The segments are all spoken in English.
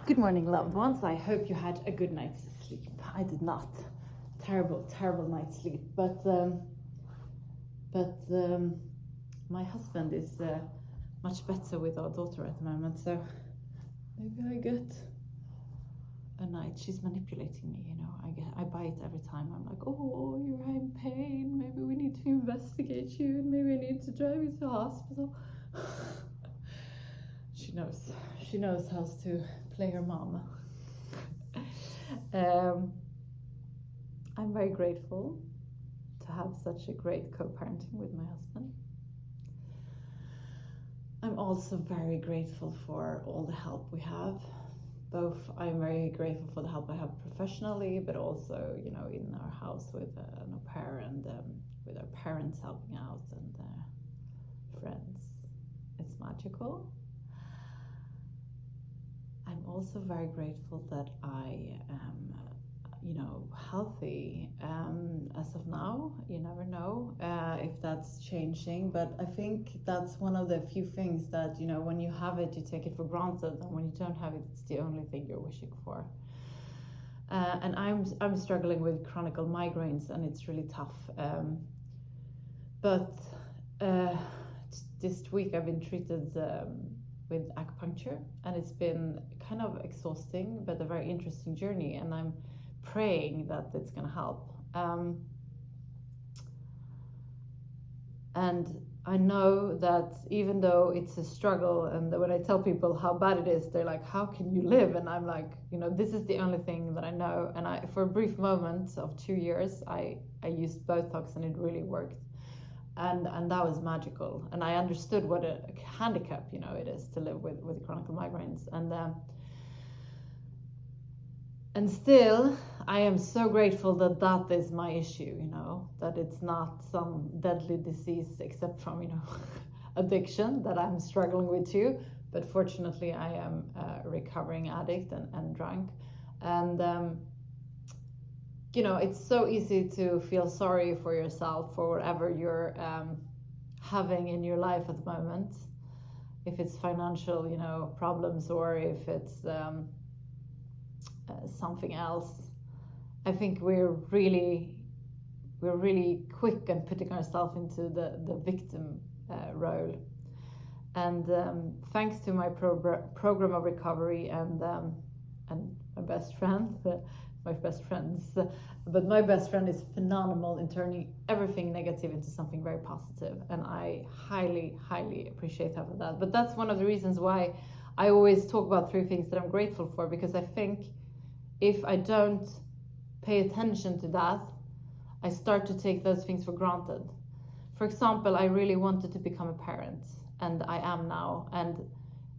Good morning, loved ones. I hope you had a good night's sleep. I did not. Terrible night's sleep. But my husband is much better with our daughter at the moment, so maybe I get a night. She's manipulating me, you know. I buy it every time. I'm like, oh, you're in pain. Maybe we need to investigate you, and maybe I need to drive you to hospital. She knows. She knows how to play her mom. I'm very grateful to have such a great co-parenting with my husband. I'm also very grateful for all the help we have. Both, I'm very grateful for the help I have professionally, but also, you know, in our house with an au pair and with our parents helping out and friends. It's magical. I'm also very grateful that I am, you know, healthy as of now. You never know if that's changing, but I think that's one of the few things that, you know, when you have it, you take it for granted, and when you don't have it, it's the only thing you're wishing for. And I'm struggling with chronic migraines, and it's really tough. But this week I've been treated with acupuncture, and it's been kind of exhausting but a very interesting journey, and I'm praying that it's going to help. And I know that even though it's a struggle, and when I tell people how bad it is, they're like, how can you live? And I'm like, you know, this is the only thing that I know. And for a brief moment of 2 years, I used Botox, and it really worked. And that was magical, and I understood what a handicap, you know, it is to live with chronic migraines, and still I am so grateful that that is my issue, you know, that it's not some deadly disease, except from, you know, addiction that I'm struggling with too. But fortunately I am a recovering addict and drunk, and you know, it's so easy to feel sorry for yourself for whatever you're having in your life at the moment. If it's financial, you know, problems, or if it's something else. I think we're really quick at putting ourselves into the victim role. And thanks to my program of recovery and my best friend, my best friends, but my best friend is phenomenal in turning everything negative into something very positive, and I highly appreciate her for that. But that's one of the reasons why I always talk about 3 things that I'm grateful for, because I think if I don't pay attention to that, I start to take those things for granted. For example, I really wanted to become a parent, and I am now, and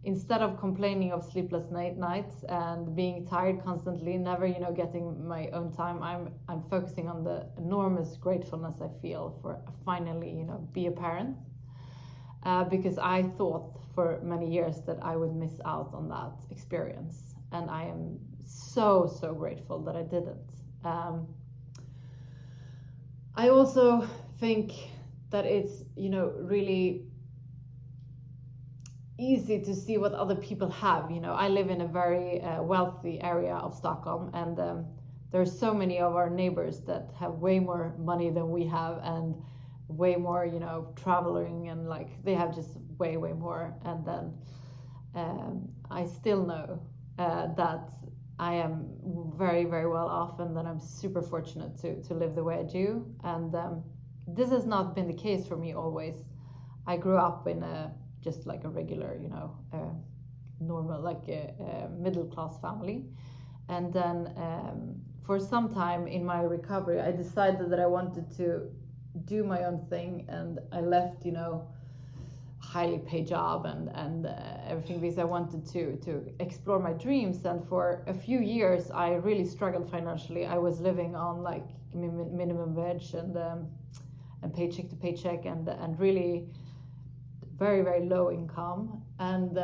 instead of complaining of sleepless nights and being tired constantly, never, you know, getting my own time, I'm focusing on the enormous gratefulness I feel for finally, you know, be a parent, because I thought for many years that I would miss out on that experience, and I am so grateful that I didn't. I also think that it's, you know, really easy to see what other people have. You know, I live in a very wealthy area of Stockholm, and there's so many of our neighbors that have way more money than we have, and way more, you know, traveling, and like they have just way more. And then I still know that I am very well off, and that I'm super fortunate to live the way I do. And this has not been the case for me always. I grew up in just like a regular, you know, normal, like a middle-class family. And then for some time in my recovery, I decided that I wanted to do my own thing, and I left, you know, highly paid job and everything, because I wanted to explore my dreams. And for a few years, I really struggled financially. I was living on like minimum wage and paycheck to paycheck, and really very low income, and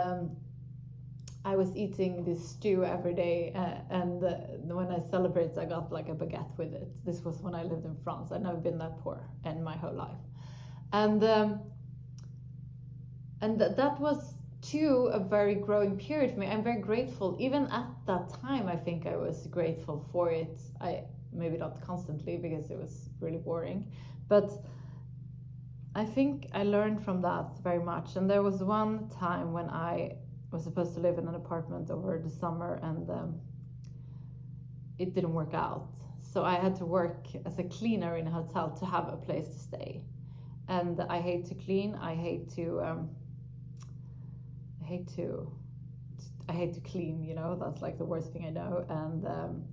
I was eating this stew every day, and when I celebrated, I got like a baguette with it. This was when I lived in France. I'd never been that poor in my whole life, and that was to a very growing period for me. I'm very grateful. Even at that time, I think I was grateful for it. I maybe not constantly because it was really boring, but I think I learned from that very much. And there was one time when I was supposed to live in an apartment over the summer, and it didn't work out. So I had to work as a cleaner in a hotel to have a place to stay. And I hate to clean. I hate to clean. You know, that's like the worst thing I know.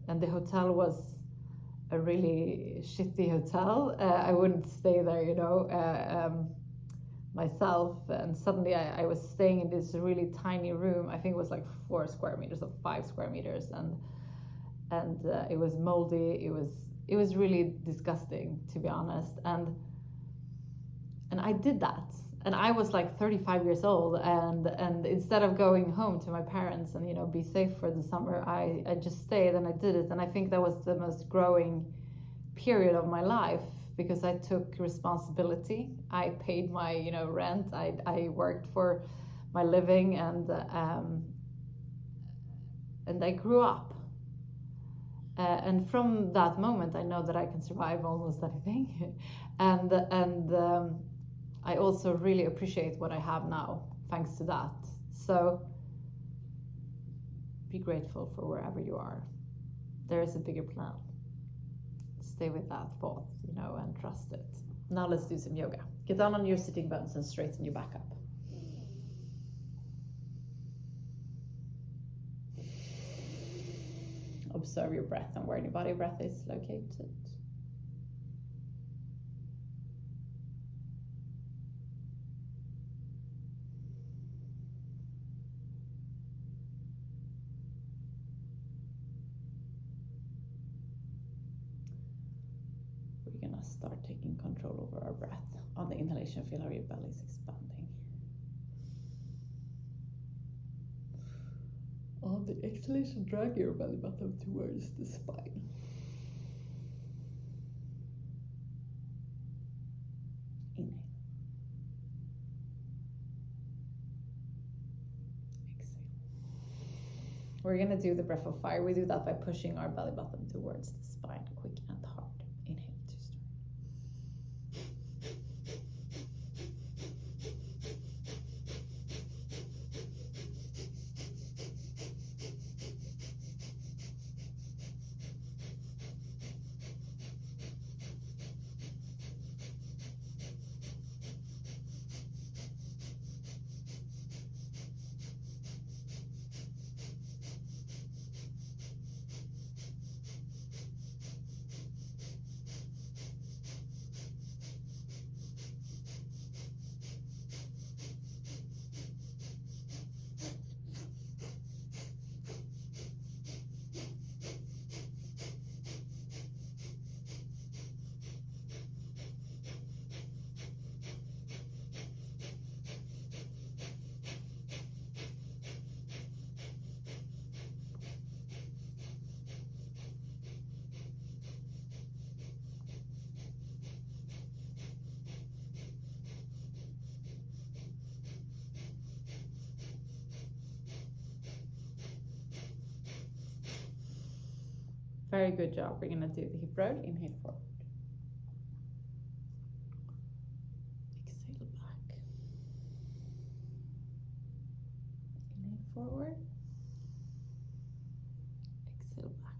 And the hotel was a really shitty hotel. I wouldn't stay there, you know, myself. And suddenly I was staying in this really tiny room. I think it was like 4 square meters or 5 square meters, and it was moldy. It was really disgusting, to be honest. And I did that. And I was like 35 years old, and instead of going home to my parents and, you know, be safe for the summer, I just stayed and I did it. And I think that was the most growing period of my life, because I took responsibility. I paid my, you know, rent. I worked for my living, and I grew up. And from that moment, I know that I can survive almost anything. and I also really appreciate what I have now, thanks to that. So be grateful for wherever you are. There is a bigger plan. Stay with that thought, you know, and trust it. Now let's do some yoga. Get down on your sitting bones and straighten your back up. Observe your breath and where your body breath is located. We're gonna start taking control over our breath. On the inhalation, feel how your belly is expanding. On the exhalation, drag your belly button towards the spine. Inhale. Exhale. We're going to do the breath of fire. We do that by pushing our belly button towards the spine, quick and hard. Inhale to start. Very good job. We're going to do the hip roll. Inhale forward. Exhale back. Inhale forward. Exhale back.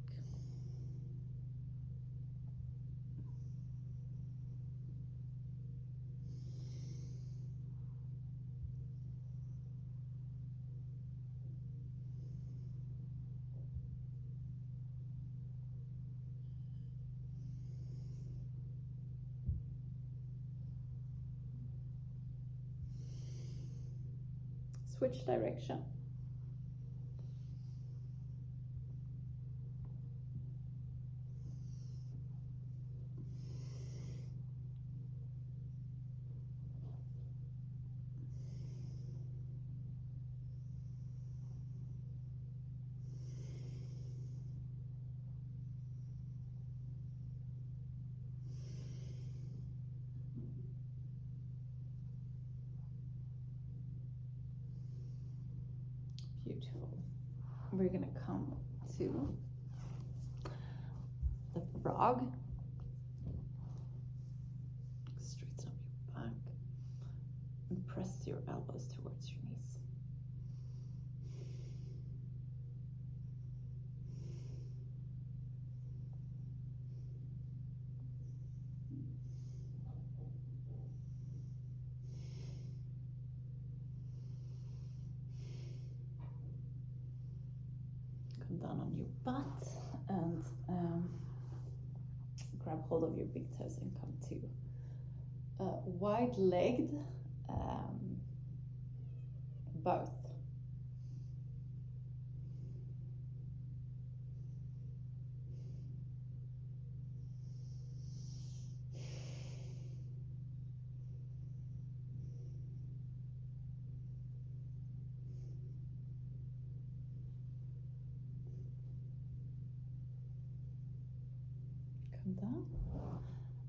Switch direction. Beautiful. We're gonna come to the frog. Straighten up your back and press your elbows towards your knees. Come down on your butt and grab hold of your big toes and come to wide-legged both. Come down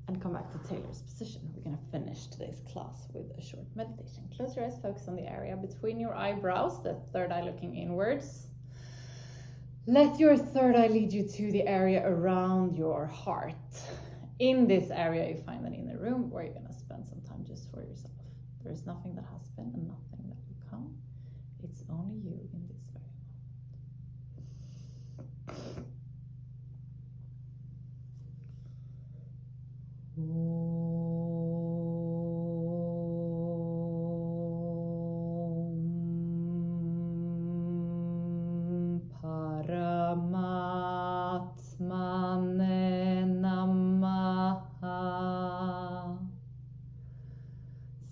and come back to Taylor's position. We're going to finish today's class with a short meditation. Close your eyes, focus on the area between your eyebrows, the third eye looking inwards. Let your third eye lead you to the area around your heart. In this area, you find an inner room where you're going to spend some time just for yourself. There's nothing that has been and nothing that will come. It's only you in this very moment. Paramatmane namaha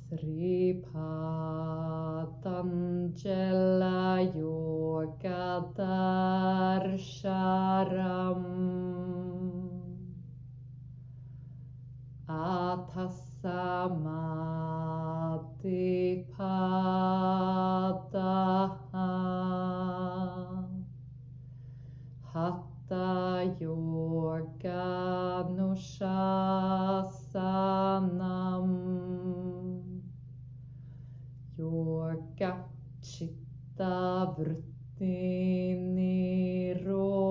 Sri Patanjala Yoga Darsharam Atasamadipadaha Hatha Yoga Nushasanam Yoga Chitta Vritti Nirodha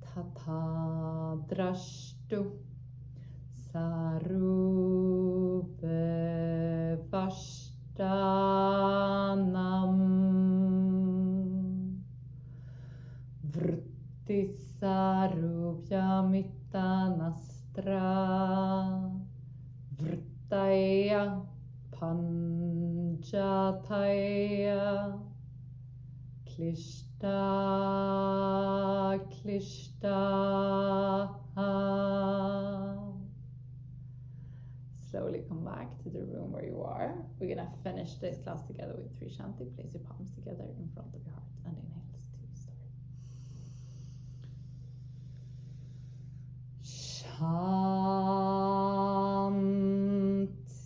Tata Drashtu Sarube Vashtanam Vritti Sarubhyamittanastra Vrittaya Panjataya Klishta Klishta. Slowly come back to the room where you are. We're gonna finish this class together with 3 Shanti. Place your palms together in front of your heart and inhales to start.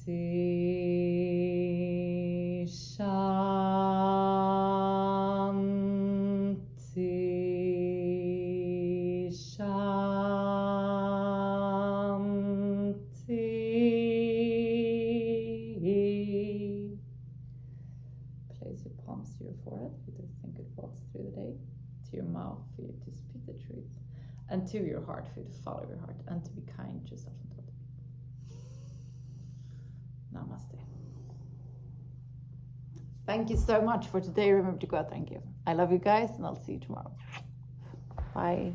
Shanti, Shanti, Shanti. Place your palms to your forehead for you to think good thoughts through the day, to your mouth for you to speak the truth, and to your heart for you to follow your heart and to be kind to yourself and to other people. Namaste. Thank you so much for today. Remember to go out there and give. I love you guys, and I'll see you tomorrow. Bye.